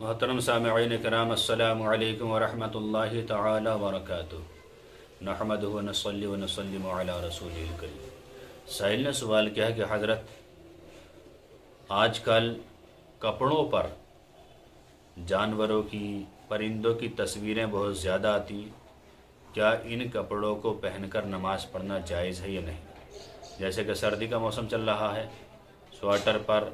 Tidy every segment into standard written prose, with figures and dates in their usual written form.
محترم سامعین کرام، السلام علیکم ورحمۃ اللہ تعالی وبرکاتہ۔ نحمدہ ونصلی ونسلم علی رسولہ الکریم۔ سائل نے سوال کیا کہ حضرت، آج کل کپڑوں پر جانوروں کی، پرندوں کی تصویریں بہت زیادہ آتی ہیں، کیا ان کپڑوں کو پہن کر نماز پڑھنا جائز ہے یا نہیں؟ جیسے کہ سردی کا موسم چل رہا ہے، سویٹر پر،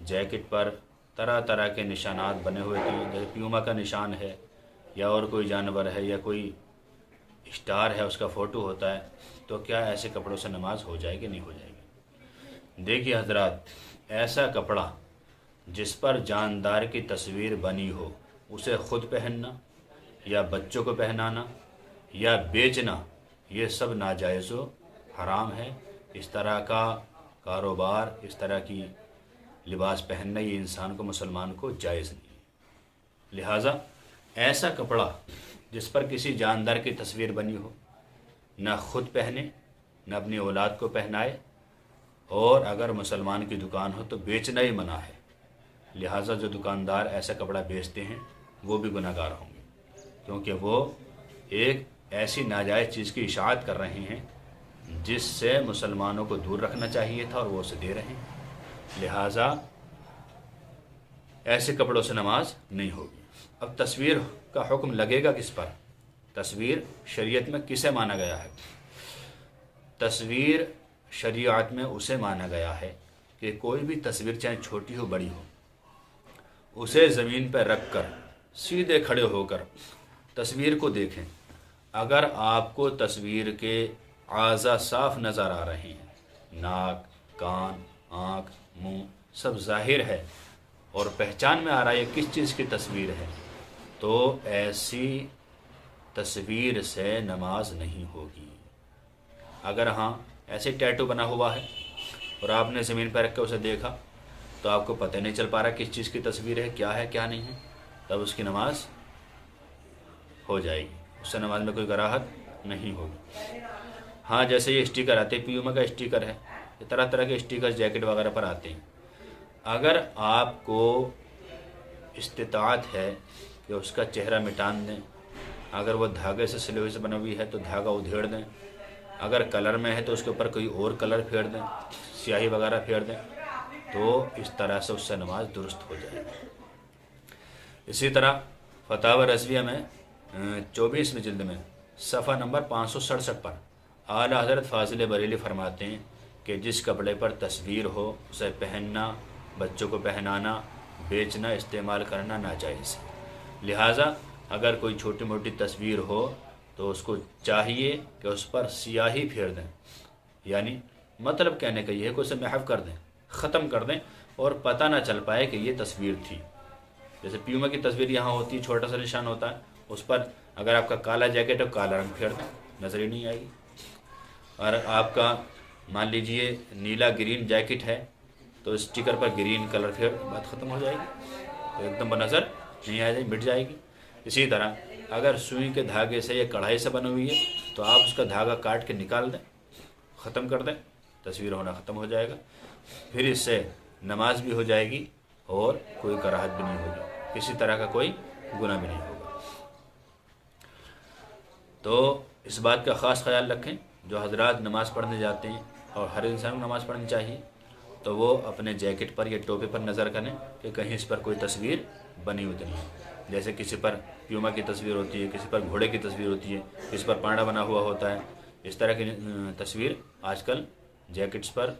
جیکٹ پر طرح طرح کے نشانات بنے ہوئے تھے، جیسے پیوما کا نشان ہے یا اور کوئی جانور ہے یا کوئی اسٹار ہے، اس کا فوٹو ہوتا ہے، تو کیا ایسے کپڑوں سے نماز ہو جائے گی نہیں ہو جائے گی؟ دیکھیے حضرات، ایسا کپڑا جس پر جاندار کی تصویر بنی ہو، اسے خود پہننا یا بچوں کو پہنانا یا بیچنا، یہ سب ناجائز و حرام ہے۔ اس طرح کا کاروبار، اس طرح کی لباس پہننا یہ انسان کو، مسلمان کو جائز نہیں ہے۔ لہٰذا ایسا کپڑا جس پر کسی جاندار کی تصویر بنی ہو، نہ خود پہنے، نہ اپنی اولاد کو پہنائے، اور اگر مسلمان کی دکان ہو تو بیچنا ہی منع ہے۔ لہٰذا جو دکاندار ایسا کپڑا بیچتے ہیں وہ بھی گناہ گار ہوں گے، کیونکہ وہ ایک ایسی ناجائز چیز کی اشاعت کر رہے ہیں جس سے مسلمانوں کو دور رکھنا چاہیے تھا، اور وہ اسے دے رہے ہیں۔ لہٰذا ایسے کپڑوں سے نماز نہیں ہوگی۔ اب تصویر کا حکم لگے گا کس پر؟ تصویر شریعت میں کسے مانا گیا ہے؟ تصویر شریعت میں اسے مانا گیا ہے کہ کوئی بھی تصویر چاہے چھوٹی ہو بڑی ہو، اسے زمین پہ رکھ کر سیدھے کھڑے ہو کر تصویر کو دیکھیں۔ اگر آپ کو تصویر کے اعضاء صاف نظر آ رہے ہیں، ناک، کان، آنکھ، منہ سب ظاہر ہے، اور پہچان میں آ رہا ہے کس چیز کی تصویر ہے، تو ایسی تصویر سے نماز نہیں ہوگی۔ اگر ہاں ایسے ٹیٹو بنا ہوا ہے اور آپ نے زمین پر رکھ کے اسے دیکھا تو آپ کو پتہ نہیں چل پا رہا کس چیز کی تصویر ہے، کیا ہے کیا نہیں ہے، تب اس کی نماز ہو جائے گی، اس سے نماز میں کوئی کراہت نہیں ہوگی۔ ہاں جیسے یہ اسٹیکر آتے ہیں، پیوما کا اسٹیکر ہے، طرح طرح کے اسٹیکر جیکٹ وغیرہ پر آتے ہیں، اگر آپ کو استطاعت ہے کہ اس کا چہرہ مٹان دیں، اگر وہ دھاگے سے سلے ہوئے سے بنا ہوئی ہے تو دھاگا ادھیڑ دیں، اگر کلر میں ہے تو اس کے اوپر کوئی اور کلر پھیر دیں، سیاہی وغیرہ پھیر دیں، تو اس طرح سے اس سے نماز درست ہو جائے گی۔ اسی طرح فتاوی رضویہ میں 24ویں جلد میں صفحہ نمبر 567 پر اعلیٰ حضرت فاضل بریلی فرماتے ہیں کہ جس کپڑے پر تصویر ہو اسے پہننا، بچوں کو پہنانا، بیچنا، استعمال کرنا ناجائز ہے۔ لہٰذا اگر کوئی چھوٹی موٹی تصویر ہو تو اس کو چاہیے کہ اس پر سیاہی پھیر دیں، یعنی مطلب کہنے کا یہ ہے کہ اسے محو کر دیں، ختم کر دیں، اور پتہ نہ چل پائے کہ یہ تصویر تھی۔ جیسے پیوما کی تصویر یہاں ہوتی ہے، چھوٹا سا نشان ہوتا ہے، اس پر اگر آپ کا کالا جیکٹ ہے تو کالا رنگ پھیر دیں، نظر ہی نہیں آئے گی۔ اور آپ کا مان لیجئے نیلا گرین جیکٹ ہے تو اسٹیکر پر گرین کلر پھر بات ختم ہو جائے گی، تو ایک دم بنظر نہیں آ جائے، مٹ جائے گی۔ اسی طرح اگر سوئی کے دھاگے سے یا کڑھائی سے بنی ہوئی ہے تو آپ اس کا دھاگا کاٹ کے نکال دیں، ختم کر دیں، تصویر ہونا ختم ہو جائے گا، پھر اس سے نماز بھی ہو جائے گی اور کوئی کراہت بھی نہیں ہوگی، کسی طرح کا کوئی گناہ بھی نہیں ہوگا۔ تو اس بات کا خاص خیال رکھیں، جو حضرات نماز پڑھنے جاتے ہیں، اور ہر انسان کو نماز پڑھنی چاہیے، تو وہ اپنے جیکٹ پر یا ٹوپے پر نظر کریں کہ کہیں اس پر کوئی تصویر بنی ہوئی نہیں ہے۔ جیسے کسی پر پیوما کی تصویر ہوتی ہے، کسی پر گھوڑے کی تصویر ہوتی ہے، کسی پر پانڈا بنا ہوا ہوتا ہے، اس طرح کی تصویر آج کل جیکٹس پر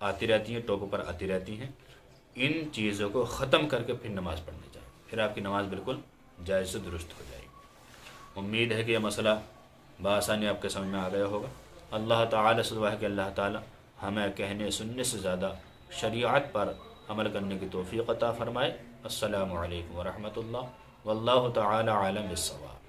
آتی رہتی ہیں، ٹوپوں پر آتی رہتی ہیں۔ ان چیزوں کو ختم کر کے پھر نماز پڑھنی چاہیے، پھر آپ کی نماز بالکل جائز سے درست ہو جائے گی۔ امید ہے کہ یہ مسئلہ بآسانی آپ کے سمجھ میں آ گیا ہوگا۔ اللہ تعالیٰ سے دعا ہے کہ اللہ تعالیٰ ہمیں کہنے سننے سے زیادہ شریعت پر عمل کرنے کی توفیق عطا فرمائے۔ السلام علیکم ورحمۃ اللہ، واللہ تعالیٰ عالم بالصواب۔